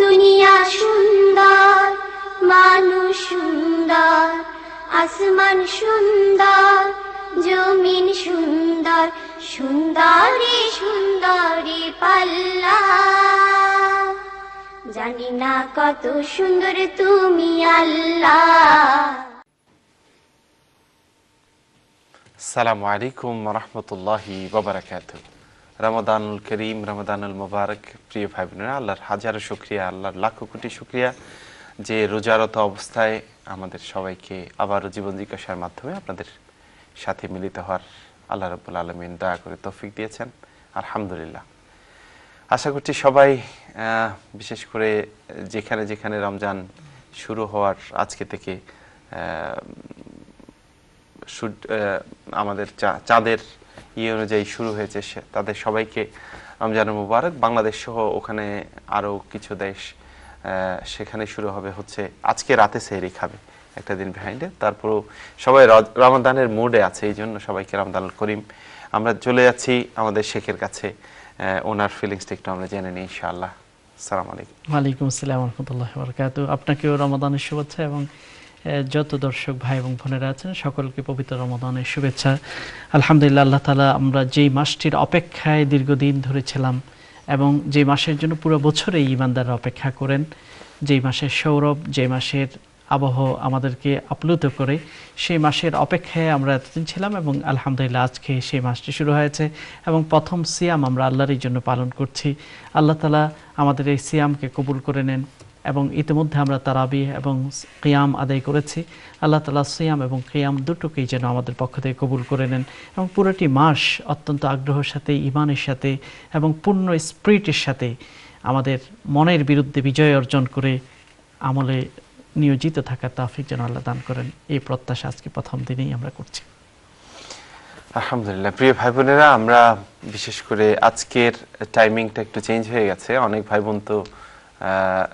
দুনিয়া সুন্দর, মানুষ সুন্দর, আসমান সুন্দর, জমিন সুন্দর, সুন্দরী সুন্দরী পাল্লা। জানি না কত সুন্দর তুমি আল্লাহ। আসসালামু আলাইকুম ওয়া রাহমাতুল্লাহি ওয়া বারাকাতুহু। রমাদানুল করিম, রমাদানুল মুবারক। প্রিয় ভাই বোনেরা, আল্লাহর হাজারো শুকরিয়া, আল্লাহর লাখো কোটি শুকরিয়া যে রোজারত অবস্থায় আমাদের সবাইকে আবারও জীবন জিজ্ঞাসার মাধ্যমে আপনাদের সাথে মিলিত হওয়ার আল্লাহ রাব্বুল আলামিন দয়া করে তৌফিক দিয়েছেন। আলহামদুলিল্লাহ। আশা করছি সবাই, বিশেষ করে যেখানে যেখানে রমজান শুরু হওয়ার আজকে থেকে আমাদের চাঁদের অনুযায়ী শুরু হয়েছে, তাদের সবাইকে রমজান মুবারক। বাংলাদেশ সহ ওখানে আরও কিছু দেশ সেখানে শুরু হবে হচ্ছে আজকে রাতে সেহরি খাবে, একটা দিন বিহাইন্ডে। তারপরও সবাই রমাদানের মুডে আছে, এই জন্য সবাইকে রমজানুল করিম। আমরা চলে যাচ্ছি আমাদের শেখের কাছে, ওনার ফিলিংসটা একটু আমরা জেনে নিই ইনশাআল্লাহ। আসসালামু আলাইকুম। ওয়ালাইকুম আসসালাম ওয়া রাহমাতুল্লাহি ওয়া বারাকাতুহু। আপনাকেও রমাদানের শুভেচ্ছা এবং যত দর্শক ভাই এবং বোনেরা আছেন সকলকে পবিত্র রমাদানের শুভেচ্ছা। আলহামদুলিল্লাহ, আল্লাহ তাআলা আমরা যেই মাসটির অপেক্ষায় দীর্ঘদিন ধরে ছিলাম এবং যে মাসের জন্য পুরো বছরেই ঈমানদাররা অপেক্ষা করেন, যেই মাসের সৌরভ, যে মাসের আবহ আমাদেরকে আপ্লুত করে, সেই মাসের অপেক্ষায় আমরা এতদিন ছিলাম এবং আলহামদুলিল্লাহ আজকে সেই মাসটি শুরু হয়েছে এবং প্রথম সিয়াম আমরা আল্লাহরই জন্য পালন করছি। আল্লাহ তাআলা আমাদের এই সিয়ামকে কবুল করে নেন এবং ইতিমধ্যে আমরা তারাবিহ এবং কিয়াম আদায় করেছি। আল্লাহ তাআলা সিয়াম এবং কিয়াম দুটোকেই যেন আমাদের পক্ষ থেকে কবুল করে নেন এবং পুরোটি মাস অত্যন্ত আগ্রহের সাথে, ঈমানের সাথে এবং পূর্ণ স্পিরিটের সাথে আমাদের মনের বিরুদ্ধে বিজয় অর্জন করে আমলে নিয়োজিত থাকার তৌফিক যেন আল্লাহ দান করেন, এই প্রত্যাশা আজকে প্রথম দিনেই আমরা করছি। আলহামদুলিল্লাহ। প্রিয় ভাই বোনেরা, আমরা বিশেষ করে আজকের টাইমিংটা একটু চেঞ্জ হয়ে গেছে। অনেক ভাই বোন তো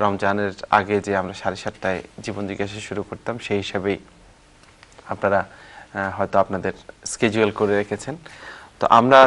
রমজানের আগে যে আমরা 7:30টায় জীবন জিজ্ঞাসা শুরু করতাম, সেই হিসাবেই আপনারা হয়তো আপনাদের স্কেজুয়াল করে রেখেছেন। তো আমরা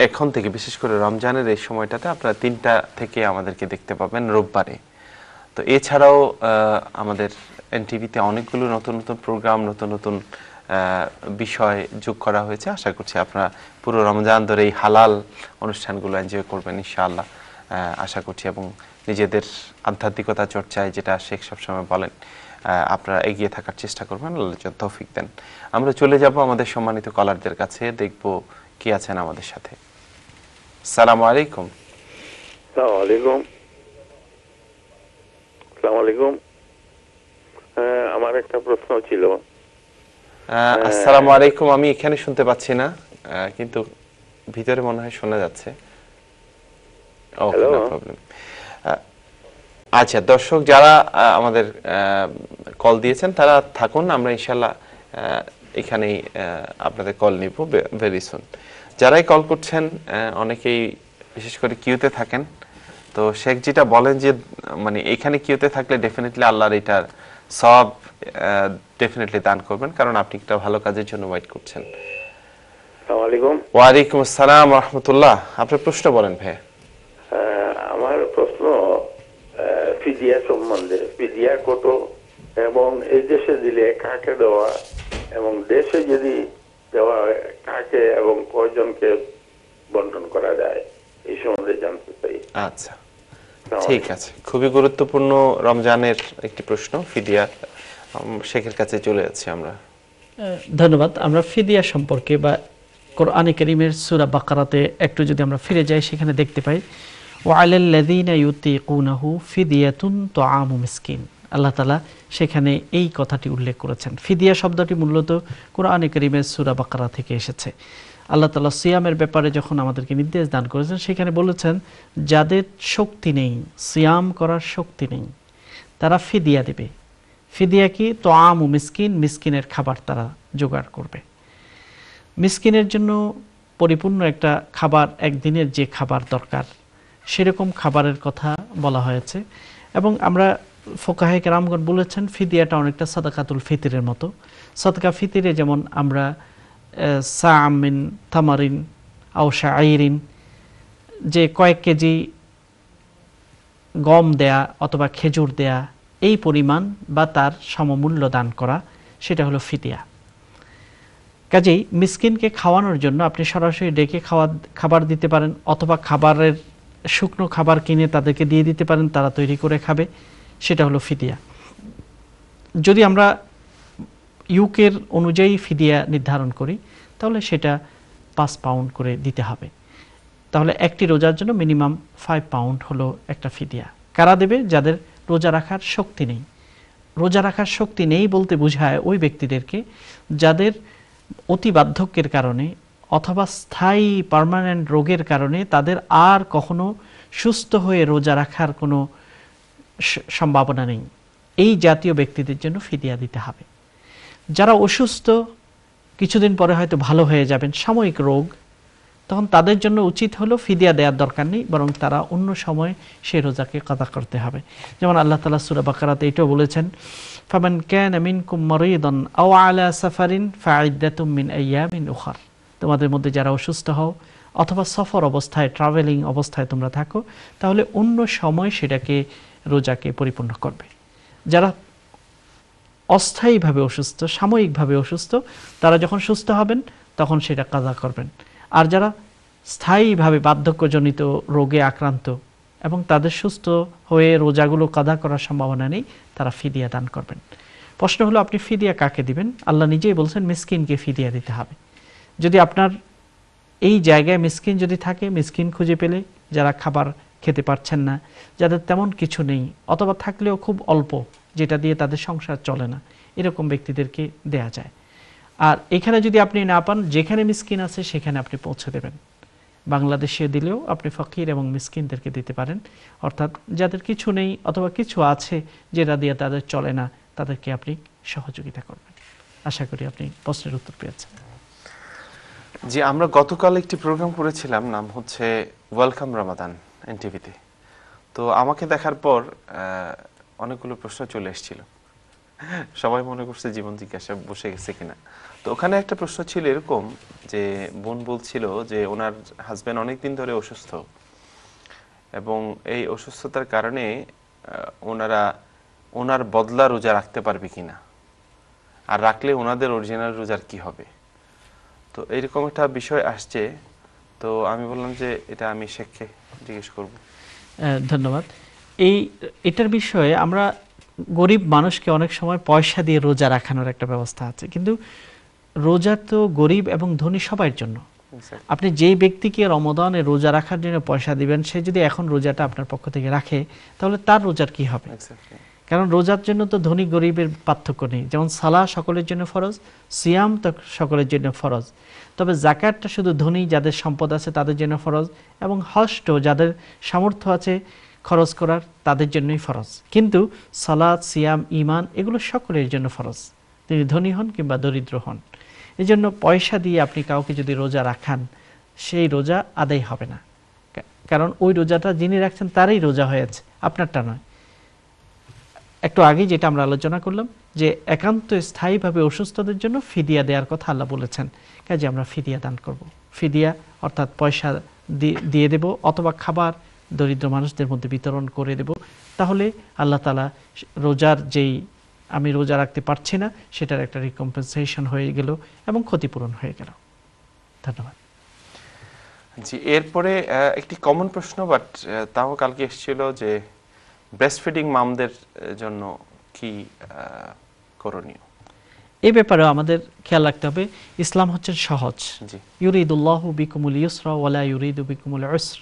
এখন থেকে বিশেষ করে রমজানের এই সময়টাতে আপনারা 3টা থেকে আমাদেরকে দেখতে পাবেন রোববারে। তো এছাড়াও আমাদের এনটিভিতে অনেকগুলো নতুন নতুন প্রোগ্রাম, নতুন নতুন বিষয় যোগ করা হয়েছে। আশা করছি আপনারা পুরো রমজান ধরে এই হালাল অনুষ্ঠানগুলো এনজয় করবেন ইনশাআল্লাহ, আশা করছি। এবং নিজেদের আধ্যাত্মিকতা চর্চায়, যেটা শেখ সবসময় বলেন, আপনারা এগিয়ে থাকার চেষ্টা করবেন। আল্লাহ যেন তৌফিক দেন। আমরা চলে যাব আমাদের সম্মানিত কলারদের কাছে, দেখব কি আছেন আমাদের সাথে। আসসালামু আলাইকুম। আসসালামু আলাইকুম। আসসালামু আলাইকুম। আমার একটা প্রশ্ন ছিল। আসসালামু আলাইকুম। আমি এখানে শুনতে পাচ্ছি না, কিন্তু ভিতরে মনে হয় শোনা যাচ্ছে। ওকে, নো প্রবলেম। আচ্ছা, দর্শক যারা আমাদের কল দিয়েছেন তারা থাকুন, আমরা ইনশাআল্লাহ এখানেই আপনাদের কল নিব ভেরি সুন। যারাই কল করছেন অনেকেই বিশেষ করে কিউতে থাকেন। তো শেখ যেটা বলেন যে মানে এখানে কিউতে থাকলে ডেফিনেটলি আল্লাহর এটার সব ডেফিনেটলি দান করবেন, কারণ আপনি একটা ভালো কাজের জন্য ওয়েট করছেন। আসসালামু আলাইকুম। ওয়ালাইকুম আসসালাম ওয়া রাহমাতুল্লাহ। আপনার প্রশ্ন বলেন ভাই। আমার প্রশ্ন ফিদিয়া সম্বন্ধে। ফিদিয়া কত এবং এই দেশে দিলে কাকে দেওয়া, এবং দেশে যদি দেওয়া হয় কাকে এবং কয়জনকে বন্টন করা যায়, এই সম্বন্ধে জানতে চাই। আচ্ছা, ঠিক আছে। খুবই গুরুত্বপূর্ণ রমজানের একটি প্রশ্ন, ফিদিয়া। শেখের কাছে চলে যাচ্ছি আমরা। ধন্যবাদ। আমরা ফিদিয়া সম্পর্কে বা কোরআনে কারীমের সূরা বাকারাতে একটু যদি আমরা ফিরে যাই, সেখানে দেখতে পাই ওয়ালাল্লাযীনা ইউতিকুনাহু ফিদিয়াতুন তুআমু মিসকিন। আল্লাহ তাআলা সেখানে এই কথাটি উল্লেখ করেছেন। ফিদিয়া শব্দটি মূলত কোরআনে কারীমের সূরা বাকারা থেকে এসেছে। আল্লাহ তাআলা সিয়ামের ব্যাপারে যখন আমাদেরকে নির্দেশ দান করেছেন, সেখানে বলেছেন যাদের শক্তি নেই, সিয়াম করার শক্তি নেই, তারা ফিদিয়া দেবে। ফিদিয়া কি? তুআমু মিসকিন, মিসকিনের খাবার তারা জোগাড় করবে। মিসকিনের জন্য পরিপূর্ণ একটা খাবার, একদিনের যে খাবার দরকার সেরকম খাবারের কথা বলা হয়েছে। এবং আমরা ফুকাহে কেরামগণ বলেছেন ফিদিয়াটা অনেকটা সাদাকাতুল ফিতরের মতো। সাদকা ফিতরে যেমন আমরা সামিন তামারিন আও শাইরিন, যে কয়েক কেজি গম দেয়া অথবা খেজুর দেয়া এই পরিমাণ বা তার সমমূল্য দান করা, সেটা হলো ফিদিয়া। কাজেই মিসকিনকে খাওয়ানোর জন্য আপনি সরাসরি ডেকে খাবার দিতে পারেন, অথবা খাবারের শুকনো খাবার কিনে তাদেরকে দিয়ে দিতে পারেন, তারা তৈরি করে খাবে, সেটা হলো ফিদিয়া। যদি আমরা ইউকের অনুযায়ী ফিদিয়া নির্ধারণ করি তাহলে সেটা 5 পাউন্ড করে দিতে হবে। তাহলে একটি রোজার জন্য মিনিমাম 5 পাউন্ড হলো একটা ফিদিয়া। কারা দেবে? যাদের রোজা রাখার শক্তি নেই। রোজা রাখার শক্তি নেই বলতে বোঝায় ওই ব্যক্তিদেরকে যাদের অতি বার্ধক্যের কারণে অথবা স্থায়ী পার্মানেন্ট রোগের কারণে তাদের আর কখনো সুস্থ হয়ে রোজা রাখার কোনো সম্ভাবনা নেই। এই জাতীয় ব্যক্তিদের জন্য ফিদিয়া দিতে হবে। যারা অসুস্থ, কিছুদিন পরে হয়তো ভালো হয়ে যাবেন, সাময়িক রোগ, তখন তাদের জন্য উচিত হলো ফিদিয়া দেওয়ার দরকার নেই, বরং তারা অন্য সময় সেই রোজাকে কাদা করতে হবে। যেমন আল্লাহ তাআলা সূরা বাকারাতে এটাও বলেছেন, ফামান কানা মিনকুম মারিদান আও আলা সাফারিন ফাইদ্দাতুম মিন আইয়ামিন উখার। তোমাদের মধ্যে যারা অসুস্থ হও অথবা সফর অবস্থায়, ট্রাভেলিং অবস্থায় তোমরা থাকো, তাহলে অন্য সময় সেটাকে রোজাকে পরিপূর্ণ করবে। যারা অস্থায়ীভাবে অসুস্থ, সাময়িকভাবে অসুস্থ, তারা যখন সুস্থ হবেন তখন সেটা কাজা করবেন। আর যারা স্থায়ীভাবে বার্ধক্যজনিত রোগে আক্রান্ত এবং তাদের সুস্থ হয়ে রোজাগুলো কাদা করার সম্ভাবনা নেই, তারা ফিদিয়া দান করবেন। প্রশ্ন হলো আপনি ফিদিয়া কাকে দিবেন? আল্লাহ নিজেই বলছেন মিসকিনকে ফিদিয়া দিতে হবে। যদি আপনার এই জায়গায় মিসকিন যদি থাকে, মিসকিন খুঁজে পেলে, যারা খাবার খেতে পারছেন না, যাদের তেমন কিছু নেই অথবা থাকলেও খুব অল্প, যেটা দিয়ে তাদের সংসার চলে না, এরকম ব্যক্তিদেরকে দেয়া যায়। আর এখানে যদি আপনি না পান, যেখানে মিসকিন আছে সেখানে আপনি পৌঁছে দেবেন। বাংলাদেশে দিলেও আপনি ফকির এবং মিসকিনদেরকে দিতে পারেন, অর্থাৎ যাদের কিছু নেই অথবা কিছু আছে যেটা দিয়ে তাদের চলে না, তাদেরকে আপনি সহযোগিতা করবেন। আশা করি আপনি প্রশ্নের উত্তর পেয়েছেন। জি, আমরা গতকাল একটি প্রোগ্রাম করেছিলাম, নাম হচ্ছে ওয়েলকাম রমাদান এনটিভিতে। তো আমাকে দেখার পর অনেকগুলো প্রশ্ন চলে এসেছিল, সবাই মনে করছে জীবন জিজ্ঞাসা বসে গেছে কিনা। তো ওখানে একটা প্রশ্ন ছিল এরকম যে, বোন বলছিল যে ওনার হাজবেন্ড অনেকদিন ধরে অসুস্থ এবং এই অসুস্থতার কারণে ওনার বদলা রোজা রাখতে পারবে কিনা, আর রাখলে ওনাদের অরিজিনাল রোজার কি হবে। তো এইরকম একটা বিষয় আসছে। তো আমি বললাম যে এটা আমি শেখকে জিজ্ঞেস করব। ধন্যবাদ। এটার বিষয়ে আমরা গরিব মানুষকে অনেক সময় পয়সা দিয়ে রোজা রাখানোর একটা ব্যবস্থা আছে, কিন্তু রোজা তো গরিব এবং ধনী সবার জন্য। আপনি যেই ব্যক্তিকে রমাদানে রোজা রাখার জন্য পয়সা দিবেন, সে যদি এখন রোজাটা আপনার পক্ষ থেকে রাখে, তাহলে তার রোজার কি হবে? কারণ রোজার জন্য তো ধনী গরিবের পার্থক্য নেই। যেমন সালাহ সকলের জন্য ফরজ, সিয়াম তো সকলের জন্য ফরজ, তবে যাকাতটা শুধু ধনী যাদের সম্পদ আছে তাদের জন্য ফরজ, এবং হজও যাদের সামর্থ্য আছে খরচ করার তাদের জন্যই ফরজ। কিন্তু সালাত, সিয়াম, ঈমান এগুলো সকলের জন্য ফরজ, তিনি ধনী হন কিংবা দরিদ্র হন। এই জন্য পয়সা দিয়ে আপনি কাউকে যদি রোজা রাখান, সেই রোজা আদায় হবে না, কারণ ওই রোজাটা যিনি রাখছেন তারই রোজা হয়েছে, আপনারটা নয়। একটু আগেই যেটা আমরা আলোচনা করলাম যে একান্ত স্থায়ীভাবে অসুস্থদের জন্য ফিদিয়া দেওয়ার কথা আল্লাহ বলেছেন, কাজে আমরা ফিদিয়া দান করব। ফিদিয়া অর্থাৎ পয়সা দিয়ে দেব অথবা খাবার দরিদ্র মানুষদের মধ্যে বিতরণ করে দেব। তাহলে আল্লাহ তাআলা রোজার যেই আমি রোজা রাখতে পারছি না সেটার একটা রিকম্পেনসেশন হয়ে গেল এবং ক্ষতিপূরণ হয়ে গেল। ধন্যবাদ। জি, এরপরে একটি কমন প্রশ্ন, বাট তাও কালকে এসেছিল যে ব্রেস্ট ফিডিং মামদের জন্য কি করণীয়? এই ব্যাপারেও আমাদের খেয়াল রাখতে হবে, ইসলাম হচ্ছে সহজ। ইউরিদুল্লাহু বিকুমুল ইউসরা ওয়ালা ইউরিদু বিকুমুল উসর।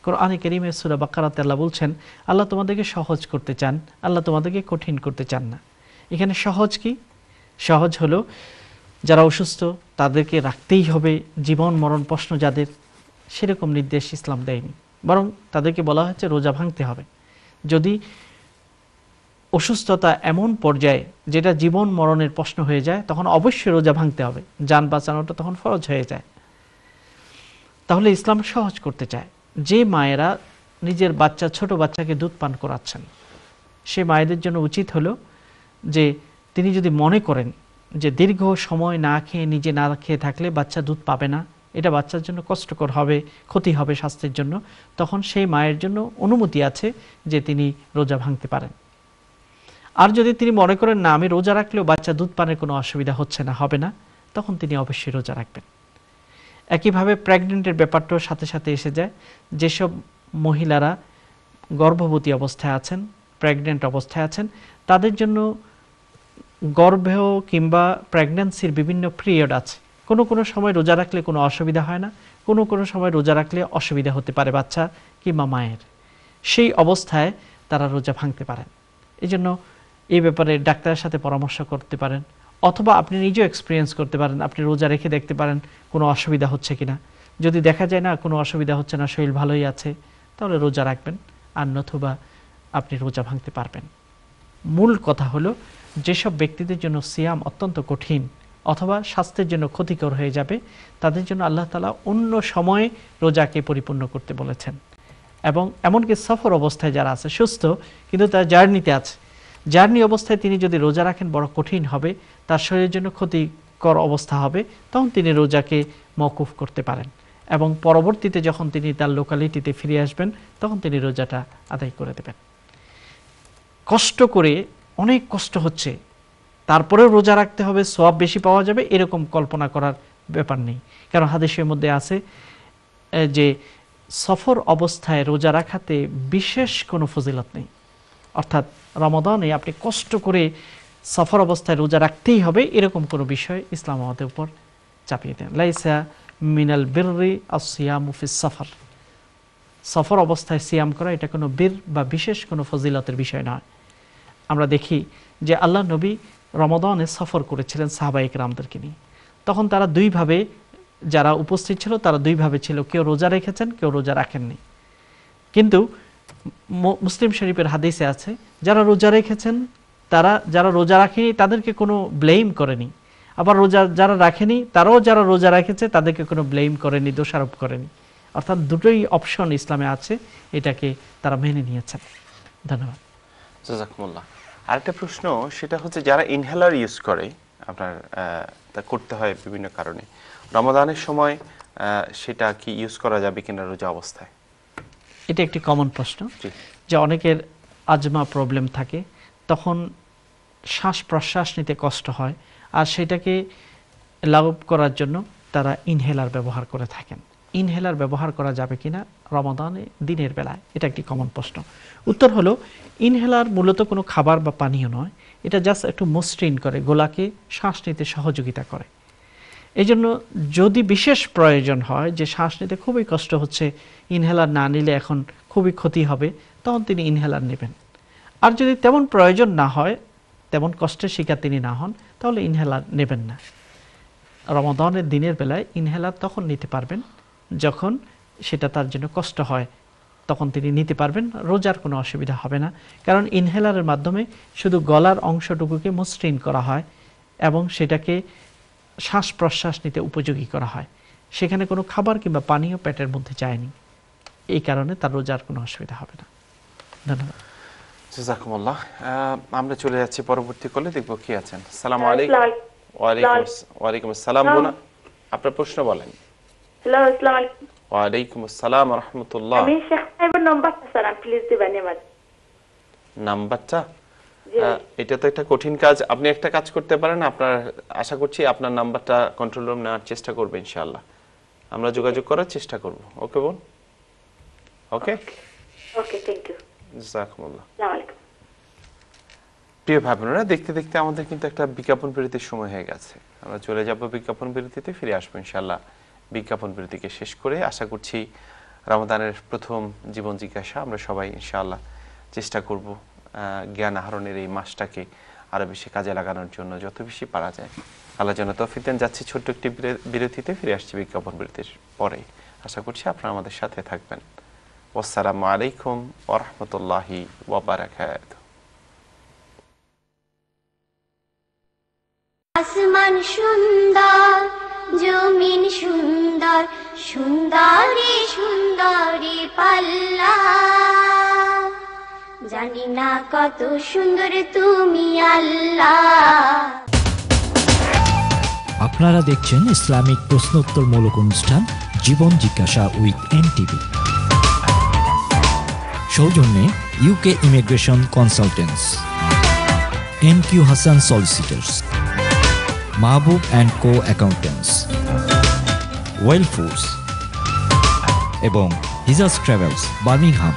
কোরআনে কারীমে সূরা বাকারাতে আল্লাহ বলছেন, আল্লাহ তোমাদেরকে সহজ করতে চান, আল্লাহ তোমাদেরকে কঠিন করতে চান না। এখানে সহজ কি? সহজ হলো যারা অসুস্থ তাদেরকে রাখতেই হবে, জীবন মরণ প্রশ্ন যাদের, সেরকম নির্দেশ ইসলাম দেয়নি, বরং তাদেরকে বলা হচ্ছে রোজা ভাঙতে হবে। যদি অসুস্থতা এমন পর্যায়ে যেটা জীবন মরণের প্রশ্ন হয়ে যায়, তখন অবশ্যই রোজা ভাঙতে হবে, যান বাঁচানোটা তখন ফরজ হয়ে যায়। তাহলে ইসলাম সহজ করতে চায়। যে মায়েরা নিজের বাচ্চা, ছোট বাচ্চাকে দুধ পান করাচ্ছেন, সে মায়েদের জন্য উচিত হলো যে তিনি যদি মনে করেন যে দীর্ঘ সময় না খেয়ে, নিজে না খেয়ে থাকলে বাচ্চা দুধ পাবে না, এটা বাচ্চার জন্য কষ্টকর হবে, ক্ষতি হবে স্বাস্থ্যের জন্য, তখন সেই মায়ের জন্য অনুমতি আছে যে তিনি রোজা ভাঙতে পারেন। আর যদি তিনি মনে করেন না আমি রোজা রাখলেও বাচ্চা দুধ পানের কোনো অসুবিধা হচ্ছে না, হবে না, তখন তিনি অবশ্যই রোজা রাখবেন। একইভাবে প্রেগনেন্টের ব্যাপারটাও সাথে সাথে এসে যায়। যেসব মহিলারা গর্ভবতী অবস্থায় আছেন, প্রেগনেন্ট অবস্থায় আছেন, তাদের জন্য গর্ভেও কিংবা প্রেগন্যান্সির বিভিন্ন পিরিয়ড আছে। কোনো কোনো সময় রোজা রাখলে কোনো অসুবিধা হয় না, কোনো কোনো সময় রোজা রাখলে অসুবিধা হতে পারে বাচ্চা কিংবা মায়ের। সেই অবস্থায় তারা রোজা ভাঙতে পারেন। এই জন্য এই ব্যাপারে ডাক্তারের সাথে পরামর্শ করতে পারেন, অথবা আপনি নিজেও এক্সপিরিয়েন্স করতে পারেন। আপনি রোজা রেখে দেখতে পারেন কোনো অসুবিধা হচ্ছে কিনা। যদি দেখা যায় না কোনো অসুবিধা হচ্ছে না, শরীর ভালোই আছে, তাহলে রোজা রাখবেন, আর নতুবা আপনি রোজা ভাঙতে পারবেন। মূল কথা হলো যেসব ব্যক্তিদের জন্য সিয়াম অত্যন্ত কঠিন অথবা স্বাস্থ্যের জন্য ক্ষতিকর হয়ে যাবে, তাদের জন্য আল্লাহ তাআলা অন্য সময়ে রোজাকে পরিপূর্ণ করতে বলেছেন। এবং এমনকি সফর অবস্থায় যারা আছে, সুস্থ কিন্তু তার জার্নিতে আছে, জার্নি অবস্থায় তিনি যদি রোজা রাখেন বড় কঠিন হবে, তার শরীরের জন্য ক্ষতিকর অবস্থা হবে, তখন তিনি রোজাকে মওকুফ করতে পারেন। এবং পরবর্তীতে যখন তিনি তার লোকালিটিতে ফিরে আসবেন, তখন তিনি রোজাটা আদায় করে দেবেন। কষ্ট করে, অনেক কষ্ট হচ্ছে, তারপরেও রোজা রাখতে হবে, সওয়াব বেশি পাওয়া যাবে, এরকম কল্পনা করার ব্যাপার নেই। কারণ হাদিসের মধ্যে আছে যে সফর অবস্থায় রোজা রাখাতে বিশেষ কোনো ফজিলত নেই। অর্থাৎ রমাদানে আপনি কষ্ট করে সফর অবস্থায় রোজা রাখতেই হবে, এরকম কোনো বিষয় ইসলাম আমাদের উপর চাপিয়ে দেন। লাইসা মিনাল বিররি আস-সিয়ামু ফিস সফর, সফর অবস্থায় সিয়াম করা এটা কোনো বীর বা বিশেষ কোনো ফজিলতের বিষয় নয়। আমরা দেখি যে আল্লাহ নবী রমাদানে সফর করেছিলেন সাহাবায়ে কেরামদেরকে নিয়ে। তখন তারা দুইভাবে, যারা উপস্থিত ছিল তারা দুইভাবে ছিল, কেউ রোজা রেখেছেন, কেউ রোজা রাখেননি। কিন্তু মুসলিম শরীফের হাদিসে আছে যারা রোজা রেখেছেন, যারা রোজা রাখেনি তাদেরকে কোনো ব্লেম করেনি, আবার যারা রাখেনি তারাও যারা রোজা রেখেছে তাদেরকে কোনো ব্লেম করেনি, দোষারোপ করেনি। অর্থাৎ দুটোই অপশন ইসলামে আছে, এটাকে তারা মেনে নিয়েছেন। ধন্যবাদ। জাযাকুমুল্লাহ। আরেকটা প্রশ্ন, সেটা হচ্ছে যারা ইনহেলার ইউজ করে, আপনার তা করতে হয় বিভিন্ন কারণে, রমাদানের সময় সেটা কি ইউজ করা যাবে কিনা রোজা অবস্থায়? এটা একটি কমন প্রশ্ন, যে অনেকের আজমা প্রবলেম থাকে, তখন শ্বাস প্রশ্বাস নিতে কষ্ট হয়, আর সেটাকে লাঘব করার জন্য তারা ইনহেলার ব্যবহার করে থাকেন। ইনহেলার ব্যবহার করা যাবে কিনা রমাদানে দিনের বেলায়, এটা একটি কমন প্রশ্ন। উত্তর হলো, ইনহেলার মূলত কোনো খাবার বা পানীয় নয়, এটা জাস্ট একটু মসৃণ করে, গোলাকে শ্বাস নিতে সহযোগিতা করে। এই জন্য যদি বিশেষ প্রয়োজন হয় যে শ্বাস নিতে খুবই কষ্ট হচ্ছে, ইনহেলার না নিলে এখন খুবই ক্ষতি হবে, তখন তিনি ইনহেলার নেবেন। আর যদি তেমন প্রয়োজন না হয়, তেমন কষ্টের শিকার তিনি না হন, তাহলে ইনহেলার নেবেন না। রমাদানের দিনের বেলায় ইনহেলার তখন নিতে পারবেন যখন সেটা তার জন্য কষ্ট হয়, তখন তিনি নিতে পারবেন, রোজার কোনো অসুবিধা হবে না। কারণ ইনহেলারের মাধ্যমে শুধু গলার অংশটুকুকে মসৃণ করা হয় এবং সেটাকে শ্বাস প্রশ্বাস নিতে উপযোগী করা হয়, সেখানে কোনো খাবার কিংবা পানীয় পেটের মধ্যে যায়নি, এই কারণে তার রোজার কোনো অসুবিধা হবে না। ধন্যবাদ। জাযাকুমুল্লাহ। আমরা চলে যাচ্ছি পরবর্তী কলে, দেখবো কি আছেন। আসসালামু আলাইকুম। ওয়ালাইকুম আসসালাম। বোনা, আপনার প্রশ্ন বলেন। হ্যালো, আসসালামু আলাইকুম। ওয়ালাইকুম আসসালাম ওয়া রাহমাতুল্লাহ। আমি শেখ সাহেবের নাম্বারটা স্যার প্লিজ দিবেন আমার নাম্বারটা? এটা তো একটা কঠিন কাজ, আপনি একটা কাজ করতে পারেন, আপনার আশা করছি আপনার নাম্বারটা কন্ট্রোল রুম নেওয়ার চেষ্টা করবে, ইনশাআল্লাহ আমরা যোগাযোগ করার চেষ্টা করব। ওকে বোন? ওকে ওকে, থ্যাংক ইউ। জাযাকুমুল্লাহ। আসসালামু আলাইকুম। প্রিয় ভাই বোনেরা, দেখতে দেখতে আমাদের কিন্তু একটা বিজ্ঞাপন বিরতির সময় হয়ে গেছে। আমরা চলে যাব বিজ্ঞাপন বিরতিতে, ফিরে আসবো ইনশাআল্লাহ বিজ্ঞাপন বিরতিকে শেষ করে। আশা করছি রমাদানের প্রথম জীবন জিজ্ঞাসা আমরা সবাই ইনশাআল্লাহ চেষ্টা করব জ্ঞান আহরণের এই মাসটাকে আরো বেশি কাজে লাগানোর জন্য, যত বেশি পারা যায়। আল্লাহ যেন তৌফিক দেন। যাচ্ছি ছোট্ট একটি বিরতিতে, ফিরে আসছি বিজ্ঞাপন বিরতির পরে। আশা করছি আপনারা আমাদের সাথে থাকবেন। আসসালামু আলাইকুম ওয়া রাহমাতুল্লাহি ওয়া বারাকাতুহু। আসমান সুন্দর, জমিন সুন্দর, সুন্দরী সুন্দরী পাল্লা, জানি না কত সুন্দর তুমি আল্লাহ। আপনারা দেখছেন ইসলামিক প্রশ্নোত্তরমূলক অনুষ্ঠান জীবন জিজ্ঞাসা উইথ এনটিভি। সৌজন্যে UK immigration consultants, NQ Hasan solicitors, Mahbub and co accountants, well foods এবং হিজাজ ট্রাভেলস, বার্মিংহাম।